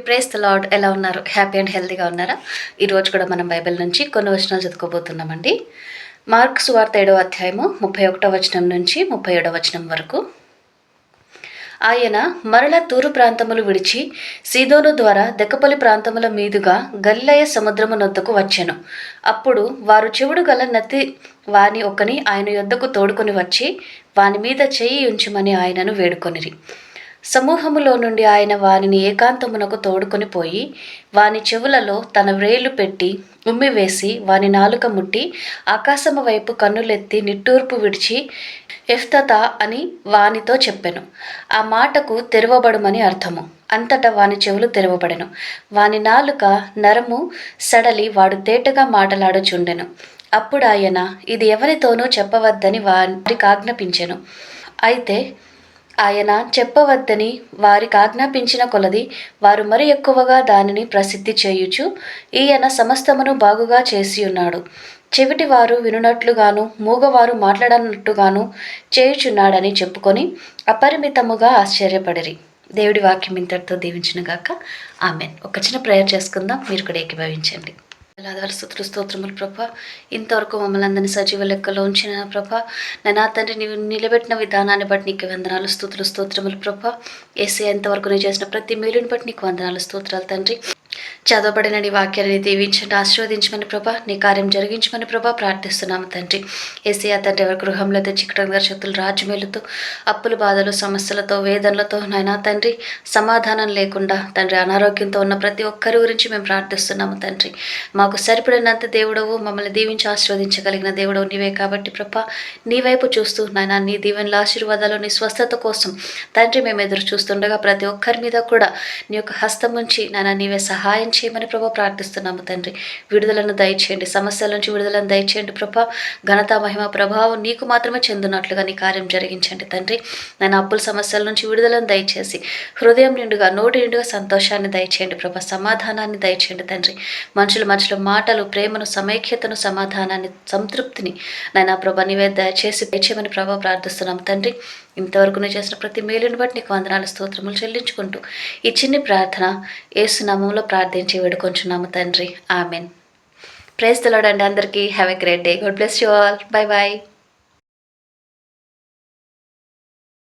Praise the lord. ఎలా ఉన్నారు? Happy and హెల్తీగా ఉన్నారా? ఈరోజు కూడా మనం బైబిల్ నుంచి కొన్ని వచనాలు చదువుకోబోతున్నామండి. మార్కు సువార్త 7వ అధ్యాయము 31వ వచనం నుంచి 37వ వచనం వరకు. ఆయన మరల తూరు ప్రాంతములు విడిచి సీదోను ద్వారా దెక్కపొలి ప్రాంతముల మీదుగా గలిలయ సముద్రము నొద్దకు వచ్చెను. అప్పుడు వారు చెవుడు గల నత్తి వాని ఒకని ఆయన యొద్దకు తోడుకొని వచ్చి వాని మీద చెయ్యి ఉంచుమని ఆయనను వేడుకొనిరి. సమూహములో నుండి ఆయన వానిని ఏకాంతమునకు తోడుకొని పోయి వాని చెవులలో తన వ్రేళ్లు పెట్టి ఉమ్మివేసి వాని నాలుక ముట్టి ఆకాశము వైపు కన్నులెత్తి నిట్టూర్పు విడిచి ఎఫ్తతా అని వానితో చెప్పెను. ఆ మాటకు తెరవబడుమని అర్థము. అంతటా వాని చెవులు తెరవబడెను. వాని నాలుక నరము సడలి వాడు తేటగా మాటలాడుచుండెను. అప్పుడు ఆయన ఇది ఎవరితోనూ చెప్పవద్దని వారికి ఆజ్ఞాపించెను. అయితే ఆయన చెప్పవద్దని వారికి ఆజ్ఞాపించిన కొలది వారు మరి ఎక్కువగా దానిని ప్రసిద్ధి చేయుచు ఈయన సమస్తమును బాగుగా చేసియున్నాడు, చెవిటివారు వినునట్లుగాను మూగవారు మాట్లాడనట్టుగాను చేయుచున్నాడని చెప్పుకొని అపరిమితముగా ఆశ్చర్యపడిరి. దేవుడి వాక్యం ఇంతటితో దీవించునుగాక. ఆమెన్. ఒక చిన్న ప్రేయర్ చేసుకుందాం. మీరు కూడా ఏకీభవించండి. స్తుతులు స్తోత్రములు ప్రభా, ఇంతవరకు మమ్మల్ని అందరినీ సజీవ లెక్కలో ఉంచిన ప్రభా, నా తండ్రి నీవు నిలబెట్టిన విధానాన్ని బట్టి నీకు వందనాలు, స్తుతులు స్తోత్రములు ప్రభా. యేసయ్య ఎంతవరకు నేను చేసిన ప్రతి మేలుని బట్టి నీకు వందనాలు, స్తోత్రాలు తండ్రి. చదవబడిన నీ వాక్యాన్ని దీవించండి, ఆశీర్వదించమని ప్రభా, నీ కార్యం జరిగించమని ప్రభా ప్రార్థిస్తున్నాము తండ్రి. యేసయ్య తండ్రి ఎవరి గృహంలో చిక్కటంగా శక్తులు రాజ్యమేలుతో అప్పుల బాధలు సమస్యలతో వేదనలతో నాయనా తండ్రి సమాధానం లేకుండా తండ్రి అనారోగ్యంతో ఉన్న ప్రతి ఒక్కరి గురించి మేము ప్రార్థిస్తున్నాము తండ్రి. మాకు సరిపడినంత దేవుడవు, మమ్మల్ని దీవించి ఆశీర్వదించగలిగిన దేవుడవు నీవే కాబట్టి ప్రభా, నీ వైపు చూస్తూ నాయనా నీ దీవెనల ఆశీర్వాదాలు నీ స్వస్థత కోసం తండ్రి మేము ఎదురు చూస్తుండగా ప్రతి ఒక్కరి మీద కూడా నీ యొక్క హస్తం ఉంచి నాయనా నీవే సహాయం చేయమని ప్రభా ప్రార్థిస్తున్నాము తండ్రి. విడుదలను దయచేయండి, సమస్యల నుంచి విడుదలను దయచేయండి ప్రభా. ఘనత మహిమ ప్రభావం నీకు మాత్రమే చెందునట్లుగా నీ కార్యం జరిగించండి తండ్రి. నేను అప్పుల సమస్యల నుంచి విడుదలను దయచేసి హృదయం నిండుగా నోటి నిండుగా సంతోషాన్ని దయచేయండి ప్రభా, సమాధానాన్ని దయచేయండి తండ్రి. మనుషుల మధ్యలో మాటలు ప్రేమను సమైక్యతను సమాధానాన్ని సంతృప్తిని నాయనా ప్రభా నీవే దయచేసి దయచేయమని ప్రభా ప్రార్థిస్తున్నాము తండ్రి. ఇంతవరకు నేను చేసిన ప్రతి మేలుని బట్టి నీకు వందనాలు స్తోత్రములు చెల్లించుకుంటూ ఈ చిన్ని ప్రార్థన యేసు నామములో ప్రార్థించి వేడుకొంచున్నాము తండ్రి. ఆమెన్. ప్రైజ్ ది లార్డ్ అండి. అందరికీ have a great day. God bless you all. Bye bye.